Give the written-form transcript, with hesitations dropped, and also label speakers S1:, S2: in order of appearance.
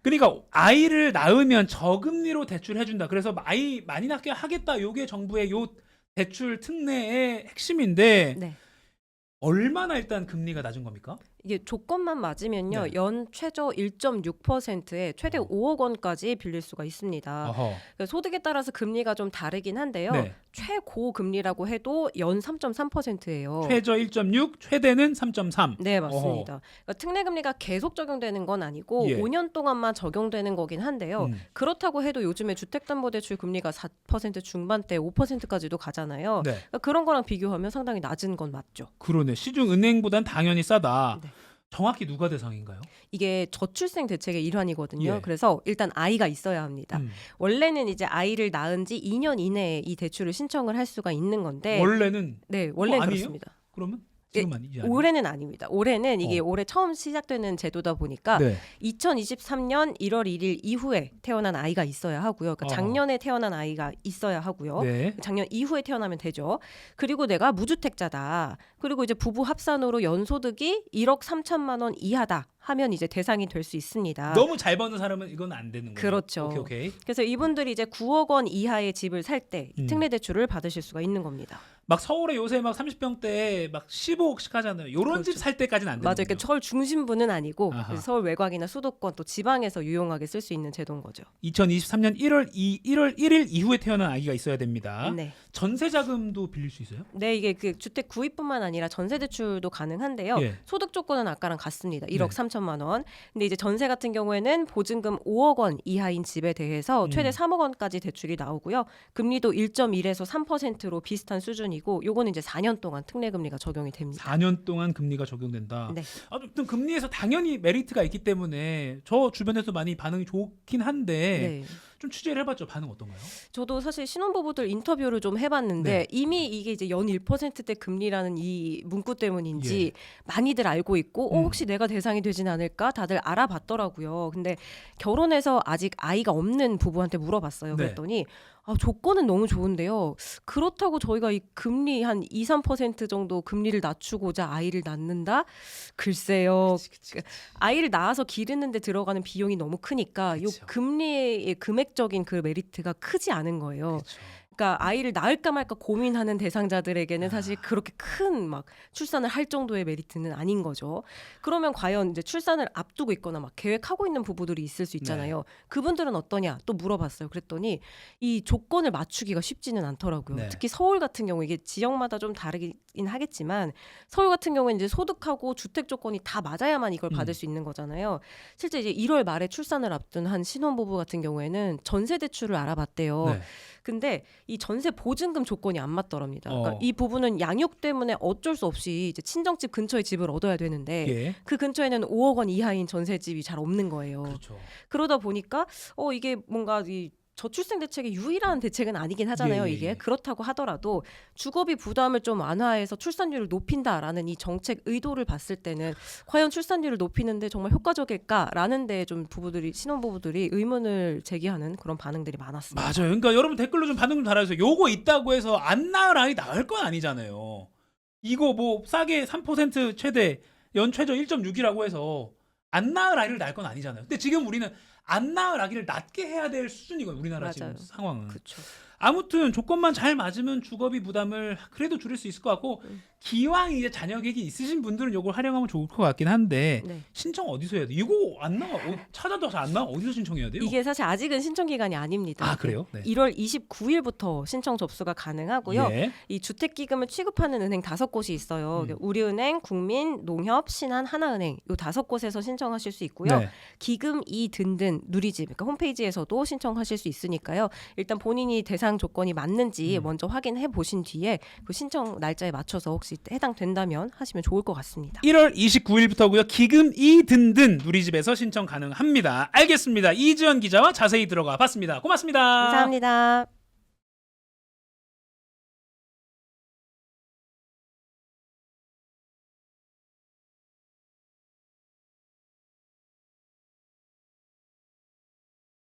S1: 그러니까 아이를 낳으면 저금리로 대출해준다. 그래서 아이 많이 낳게 하겠다. 요게 정부의 요 대출 특례의 핵심인데
S2: 네.
S1: 얼마나 일단 금리가 낮은 겁니까?
S2: 이게 조건만 맞으면요.
S1: 네.
S2: 연 최저 1.6%에 최대 5억 원까지 빌릴 수가 있습니다.
S1: 어허.
S2: 소득에 따라서 금리가 좀 다르긴 한데요.
S1: 네.
S2: 최고 금리라고 해도 연 3.3%예요.
S1: 최저 1.6, 최대는 3.3.
S2: 네, 맞습니다. 그러니까 특례 금리가 계속 적용되는 건 아니고
S1: 예.
S2: 5년 동안만 적용되는 거긴 한데요. 그렇다고 해도 요즘에 주택담보대출 금리가 4% 중반대 5%까지도 가잖아요.
S1: 네.
S2: 그러니까 그런 거랑 비교하면 상당히 낮은 건 맞죠.
S1: 그러네. 시중 은행보단 당연히 싸다.
S2: 네.
S1: 정확히 누가 대상인가요?
S2: 이게 저출생 대책의 일환이거든요.
S1: 예.
S2: 그래서 일단 아이가 있어야 합니다. 원래는 이제 아이를 낳은 지 2년 이내에 이 대출을 신청을 할 수가 있는 건데
S1: 원래는
S2: 네, 원래는
S1: 아니에요?
S2: 그렇습니다.
S1: 그러면 지금 아니지?
S2: 올해는 아닙니다. 올해는 이게 올해 처음 시작되는 제도다 보니까
S1: 네.
S2: 2023년 1월 1일 이후에 태어난 아이가 있어야 하고요. 그러니까 작년에 태어난 아이가 있어야 하고요.
S1: 네.
S2: 작년 이후에 태어나면 되죠. 그리고 내가 무주택자다. 그리고 이제 부부 합산으로 연소득이 1억 3천만 원 이하다 하면 이제 대상이 될 수 있습니다.
S1: 너무 잘 버는 사람은 이건 안 되는 거예요.
S2: 그렇죠.
S1: 오케이.
S2: 그래서 이분들이 이제 9억 원 이하의 집을 살 때 특례 대출을 받으실 수가 있는 겁니다.
S1: 막 서울에 요새 막 30평대에 막 15억씩 하잖아요. 요런
S2: 그렇죠.
S1: 집 살 때까지는 안 되는
S2: 맞아요.
S1: 거예요.
S2: 그러니까 서울 중심부는 아니고
S1: 아하.
S2: 서울 외곽이나 수도권 또 지방에서 유용하게 쓸 수 있는 제도인 거죠.
S1: 2023년 1월 1일 이후에 태어난 아기가 있어야 됩니다.
S2: 네.
S1: 전세 자금도 빌릴 수 있어요?
S2: 네, 이게 그 주택 구입뿐만 아니라 전세 대출도 가능한데요.
S1: 예.
S2: 소득 조건은 아까랑 같습니다. 1억
S1: 네.
S2: 3천만 원. 근데 이제 전세 같은 경우에는 보증금 5억 원 이하인 집에 대해서 최대 3억 원까지 대출이 나오고요. 금리도 1.1에서 3%로 비슷한 수준이고 요거는 이제 4년 동안 특례 금리가 적용이 됩니다.
S1: 4년 동안 금리가 적용된다.
S2: 네.
S1: 아무튼 금리에서 당연히 메리트가 있기 때문에 저 주변에서 많이 반응이 좋긴 한데
S2: 네.
S1: 좀 취재를 해봤죠. 반응 어떤가요?
S2: 저도 사실 신혼부부들 인터뷰를 좀 해봤는데
S1: 네.
S2: 이미 이게 이제 연 1%대 금리라는 이 문구 때문인지
S1: 예.
S2: 많이들 알고 있고 혹시 내가 대상이 되진 않을까 다들 알아봤더라고요. 근데 결혼해서 아직 아이가 없는 부부한테 물어봤어요.
S1: 네.
S2: 그랬더니 조건은 너무 좋은데요. 그렇다고 저희가 이 금리 한 2, 3% 정도 금리를 낮추고자 아이를 낳는다? 글쎄요.
S1: 그치.
S2: 아이를 낳아서 기르는데 들어가는 비용이 너무 크니까 요
S1: 그쵸.
S2: 금리의 금액적인 그 메리트가 크지 않은 거예요.
S1: 그렇죠.
S2: 그러니까 아이를 낳을까 말까 고민하는 대상자들에게는 사실 그렇게 큰 막 출산을 할 정도의 메리트는 아닌 거죠. 그러면 과연 이제 출산을 앞두고 있거나 막 계획하고 있는 부부들이 있을 수 있잖아요. 그분들은 어떠냐 또 물어봤어요. 그랬더니 이 조건을 맞추기가 쉽지는 않더라고요.
S1: 네.
S2: 특히 서울 같은 경우 이게 지역마다 좀 다르긴 하겠지만 서울 같은 경우는 이제 소득하고 주택 조건이 다 맞아야만 이걸 받을 수 있는 거잖아요. 실제 이제 1월 말에 출산을 앞둔 한 신혼부부 같은 경우에는 전세 대출을 알아봤대요.
S1: 네.
S2: 근데 이 전세 보증금 조건이 안 맞더랍니다. 그러니까
S1: 어.
S2: 이 부분은 양육 때문에 어쩔 수 없이 이제 친정집 근처에 집을 얻어야 되는데
S1: 예.
S2: 그 근처에는 5억 원 이하인 전세집이 잘 없는 거예요.
S1: 그렇죠.
S2: 그러다 보니까 이게 뭔가 이 저출생 대책의 유일한 대책은 아니긴 하잖아요.
S1: 예.
S2: 이게 그렇다고 하더라도 주거비 부담을 좀 완화해서 출산율을 높인다라는 이 정책 의도를 봤을 때는 과연 출산율을 높이는데 정말 효과적일까라는 데 좀 부부들이 신혼부부들이 의문을 제기하는 그런 반응들이 많았습니다.
S1: 맞아요. 그러니까 여러분 댓글로 좀 반응 좀 달아주세요. 요거 있다고 해서 안 낳을 아이 낳을 건 아니잖아요. 이거 뭐 싸게 3% 최대 연 최저 1.6이라고 해서 안 낳을 아이를 낳을 건 아니잖아요. 근데 지금 우리는 안 낳을 아기를 낳게 해야 될 수준이거든요. 우리나라 지금
S2: 맞아요.
S1: 상황은.
S2: 그렇죠.
S1: 아무튼 조건만 잘 맞으면 주거비 부담을 그래도 줄일 수 있을 것 같고 기왕 이제 자녀 계획이 있으신 분들은 요걸 활용하면 좋을 것 같긴 한데
S2: 네.
S1: 신청 어디서 해야 돼? 이거 안 나와. 찾아도 안 나와. 어디서 신청해야 돼요?
S2: 이게 사실 아직은 신청 기간이 아닙니다.
S1: 아, 그래요? 네.
S2: 1월 29일부터 신청 접수가 가능하고요.
S1: 예.
S2: 이 주택기금을 취급하는 은행 5곳이 있어요. 우리은행, 국민, 농협, 신한, 하나은행 이 5곳에서 신청하실 수 있고요.
S1: 네.
S2: 기금 이 든든 누리집 그러니까 홈페이지에서도 신청하실 수 있으니까요. 일단 본인이 대상 조건이 맞는지 먼저 확인해 보신 뒤에 그 신청 날짜에 맞춰서 혹시 해당된다면 하시면 좋을 것 같습니다.
S1: 1월 29일부터고요. 기금 이 든든 누리집에서 신청 가능합니다. 알겠습니다. 이지연 기자와 자세히 들어가 봤습니다. 고맙습니다.
S2: 감사합니다.